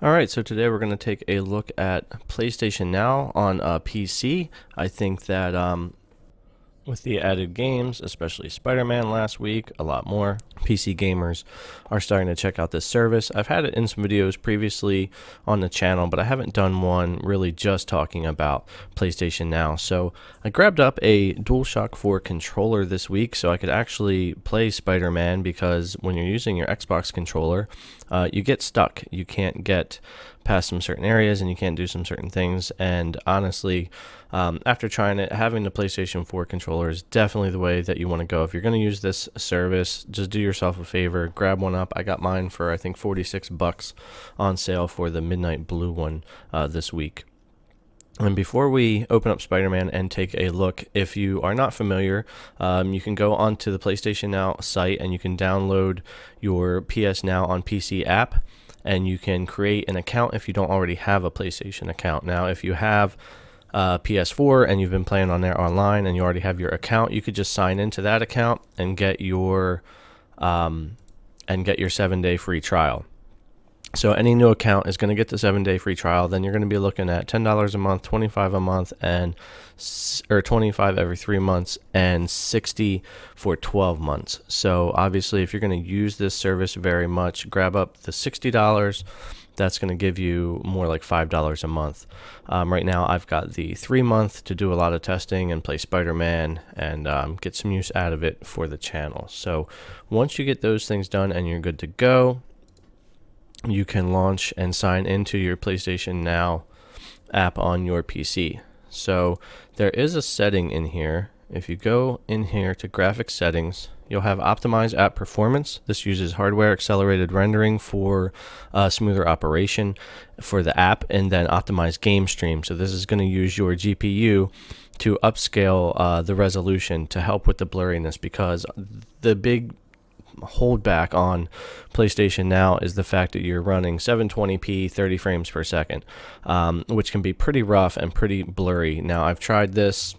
Alright, so today we're going to take a look at PlayStation Now on PC. I think that with the added games, especially Spider-Man last week, a lot more PC gamers are starting to check out this service. I've had it in some videos previously on the channel, but I haven't done one really just talking about PlayStation Now. So I grabbed up a DualShock 4 controller this week so I could actually play Spider-Man, because when you're using your Xbox controller, you get stuck. You can't get past some certain areas and you can't do some certain things. And honestly, after trying it, having the PlayStation 4 controller is definitely the way that you want to go. If you're going to use this service, just do yourself a favor, grab one up. I got mine for I think $46 on sale for the Midnight Blue one this week. And before we open up Spider-Man and take a look, if you are not familiar, you can go onto the PlayStation Now site and you can download your PS Now on PC app, and you can create an account if you don't already have a PlayStation account. Now, if you have PS4 and you've been playing on there online and you already have your account, you could just sign into that account and get your 7-day free trial. So any new account is going to get the 7-day free trial. Then you're going to be looking at $10 a month, $25 a month, or $25 every 3 months, and $60 for 12 months. So obviously, if you're going to use this service very much, grab up the $60. That's going to give you more like $5 a month. Right now, I've got the 3-month to do a lot of testing and play Spider-Man and get some use out of it for the channel. So once you get those things done and you're good to go, you can launch and sign into your PlayStation Now app on your PC. So there is a setting in here. If you go in here to graphics settings, you'll have optimize app performance. This uses hardware accelerated rendering for smoother operation for the app, and then optimize game stream. So this is going to use your GPU to upscale the resolution to help with the blurriness, because the big holdback on PlayStation Now is the fact that you're running 720p 30 frames per second, which can be pretty rough and pretty blurry. Now, I've tried this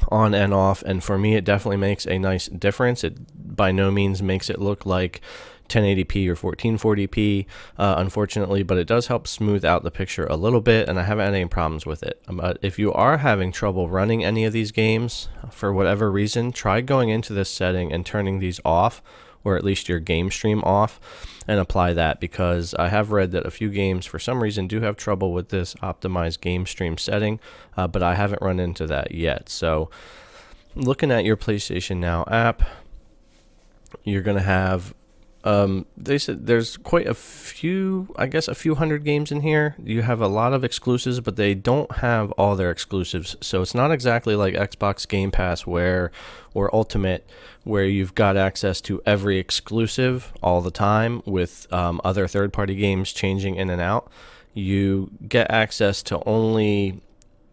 on and off, and for me it definitely makes a nice difference. It by no means makes it look like 1080p or 1440p, unfortunately, but it does help smooth out the picture a little bit, and I haven't had any problems with it. If you are having trouble running any of these games for whatever reason, try going into this setting and turning these off, or at least your game stream off, and apply that, because I have read that a few games for some reason do have trouble with this optimized game stream setting, but I haven't run into that yet. So looking at your PlayStation Now app, you're going to have they said there's quite a few, I guess a few hundred games in here. You have a lot of exclusives, but they don't have all their exclusives. So it's not exactly like Xbox Game Pass or Ultimate, where you've got access to every exclusive all the time with other third-party games changing in and out. You get access to only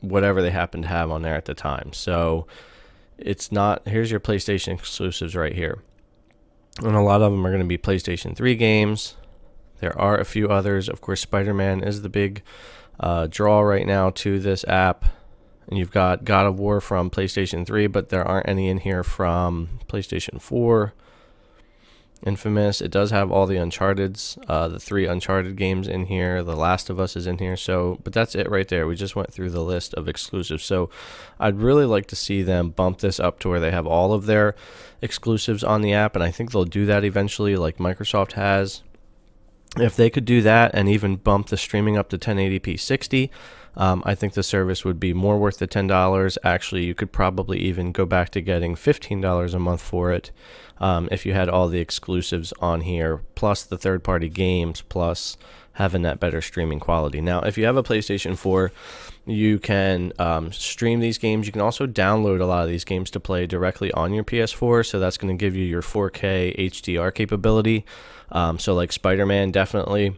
whatever they happen to have on there at the time. So it's not, here's your PlayStation exclusives right here. And a lot of them are going to be PlayStation 3 games. There are a few others. Of course, Spider-Man is the big draw right now to this app. And you've got God of War from PlayStation 3, but there aren't any in here from PlayStation 4. Infamous, it does have all the Uncharted's, the 3 Uncharted games in here. The Last of Us is in here. So, but that's it right there. We just went through the list of exclusives. So I'd really like to see them bump this up to where they have all of their exclusives on the app, and I think they'll do that eventually, like Microsoft has. If they could do that and even bump the streaming up to 1080p 60, I think the service would be more worth the $10. Actually, you could probably even go back to getting $15 a month for it if you had all the exclusives on here, plus the third-party games, plus having that better streaming quality. Now, if you have a PlayStation 4, you can stream these games. You can also download a lot of these games to play directly on your PS4, so that's going to give you your 4K HDR capability. So like Spider-Man, definitely,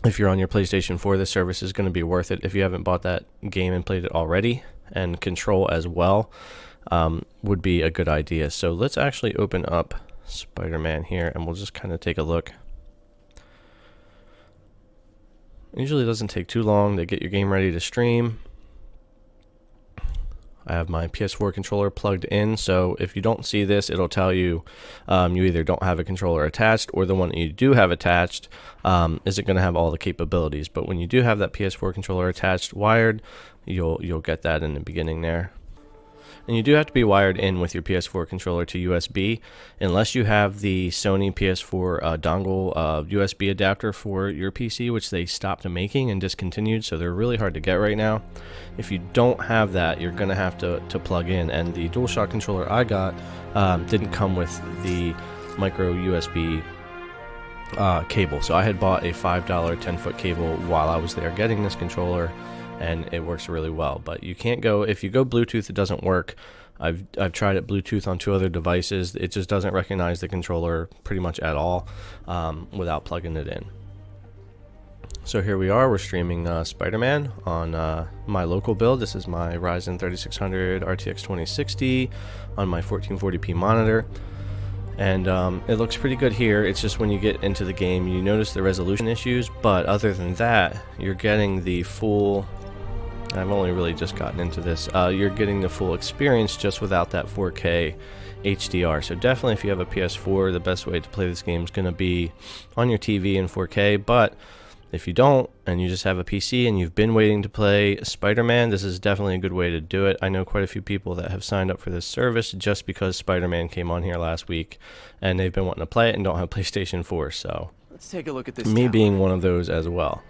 if you're on your PlayStation 4, this service is going to be worth it. If you haven't bought that game and played it already, and Control as well, would be a good idea. So let's actually open up Spider-Man here, and we'll just kind of take a look. Usually doesn't take too long to get your game ready to stream. I have my PS4 controller plugged in, so if you don't see this, it'll tell you you either don't have a controller attached, or the one that you do have attached isn't going to have all the capabilities. But when you do have that PS4 controller attached wired, you'll get that in the beginning there. And you do have to be wired in with your PS4 controller to USB, unless you have the Sony PS4 dongle USB adapter for your PC, which they stopped making and discontinued, so they're really hard to get right now. If you don't have that, you're going to have to plug in, and the DualShock controller I got didn't come with the micro USB cable, so I had bought a $5 10-foot cable while I was there getting this controller, and it works really well. But you can't go, if you go Bluetooth, it doesn't work. I've tried it Bluetooth on 2 other devices. It just doesn't recognize the controller pretty much at all without plugging it in. So here we are, we're streaming Spider-Man on my local build. This is my Ryzen 3600 RTX 2060 on my 1440p monitor. And it looks pretty good here. It's just when you get into the game, you notice the resolution issues, but other than that, you're getting the full, I've only really just gotten into this, you're getting the full experience just without that 4K HDR. So definitely if you have a PS4, the best way to play this game is going to be on your TV in 4K, but if you don't, and you just have a PC and you've been waiting to play Spider-Man, this is definitely a good way to do it. I know quite a few people that have signed up for this service just because Spider-Man came on here last week, and they've been wanting to play it and don't have PlayStation 4, so let's take a look at this. Me being one of those as well.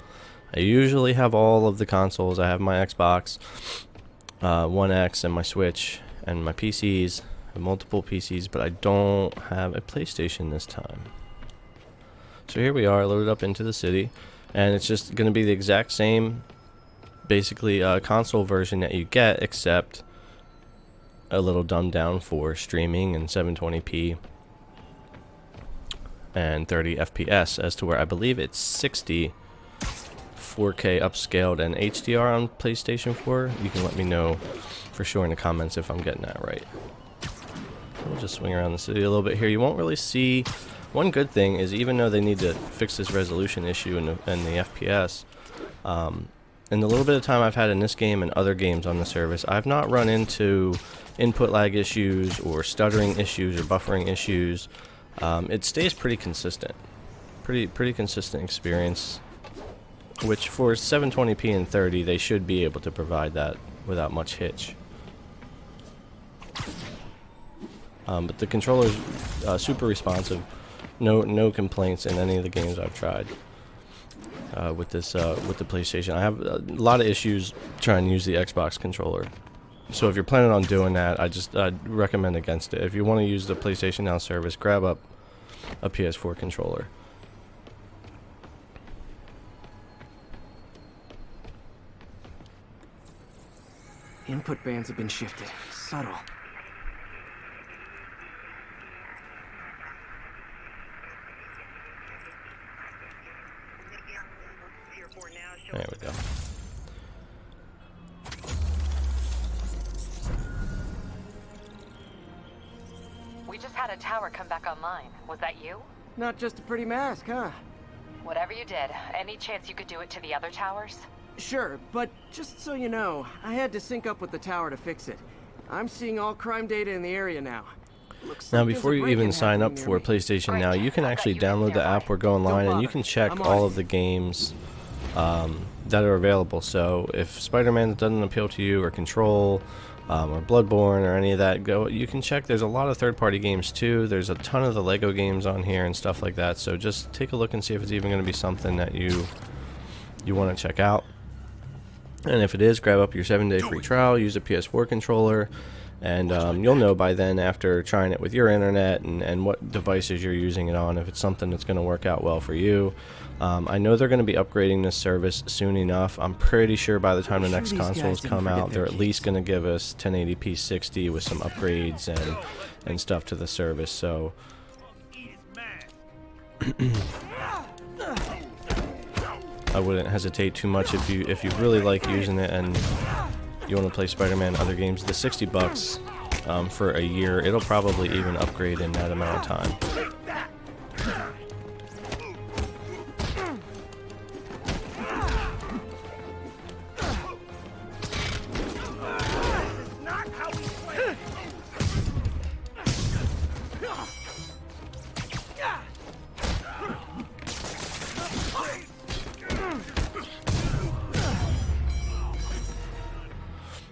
I usually have all of the consoles. I have my Xbox One X and my Switch and my PCs, I have multiple PCs, but I don't have a PlayStation this time. So here we are, loaded up into the city. And it's just going to be the exact same, basically, console version that you get, except a little dumbed down for streaming in 720p and 30 FPS, as to where I believe it's 60 4K upscaled and HDR on PlayStation 4. You can let me know for sure in the comments if I'm getting that right. We'll just swing around the city a little bit here. You won't really see. One good thing is, even though they need to fix this resolution issue in the FPS, in the little bit of time I've had in this game and other games on the service, I've not run into input lag issues or stuttering issues or buffering issues. It stays pretty consistent, pretty consistent experience, which for 720p and 30 they should be able to provide that without much hitch. But the controller's super responsive. No complaints in any of the games I've tried with this with the PlayStation. I have a lot of issues trying to use the Xbox controller. So if you're planning on doing that, I'd recommend against it. If you want to use the PlayStation Now service, grab up a PS4 controller. Input bands have been shifted. Subtle. There we go. We just had a tower come back online. Was that you? Not just a pretty mask, huh? Whatever you did, any chance you could do it to the other towers? Sure, but just so you know, I had to sync up with the tower to fix it. I'm seeing all crime data in the area now. Now, before you even sign up for PlayStation Now, you can actually download the app or go online and you can check all of the games that are available. So if Spider-Man doesn't appeal to you, or Control, or Bloodborne, or any of that, you can check. There's a lot of third-party games too. There's a ton of the Lego games on here and stuff like that. So just take a look and see if it's even going to be something that you want to check out. And if it is, grab up your 7-day free trial, use a PS4 controller, and you'll know by then, after trying it with your internet and what devices you're using it on, if it's something that's going to work out well for you. I know they're going to be upgrading this service soon enough. I'm pretty sure by the time the next consoles come out, they're at least going to give us 1080p 60 with some upgrades and stuff to the service. So I wouldn't hesitate too much if you really like using it and you want to play Spider-Man and other games. The $60 for a year, it'll probably even upgrade in that amount of time.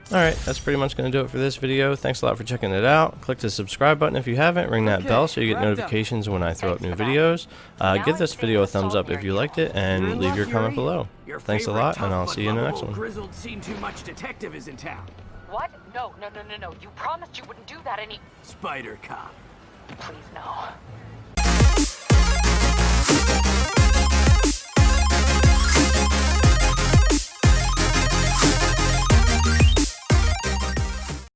Alright, that's pretty much going to do it for this video. Thanks a lot for checking it out. Click the subscribe button if you haven't. Ring that bell so you get wrapped up. notifications when I throw up new Thanks for that. videos. Now Give I'm this putting video a the thumbs salt up if near you liked it, You're and in leave luck, your comment Yuri. below. Your Thanks a favorite lot, and tough I'll but see you in the next lovable one. grizzled seen too much detective is in town. What? No. You promised you wouldn't do that any... Spider Cop. Please, no.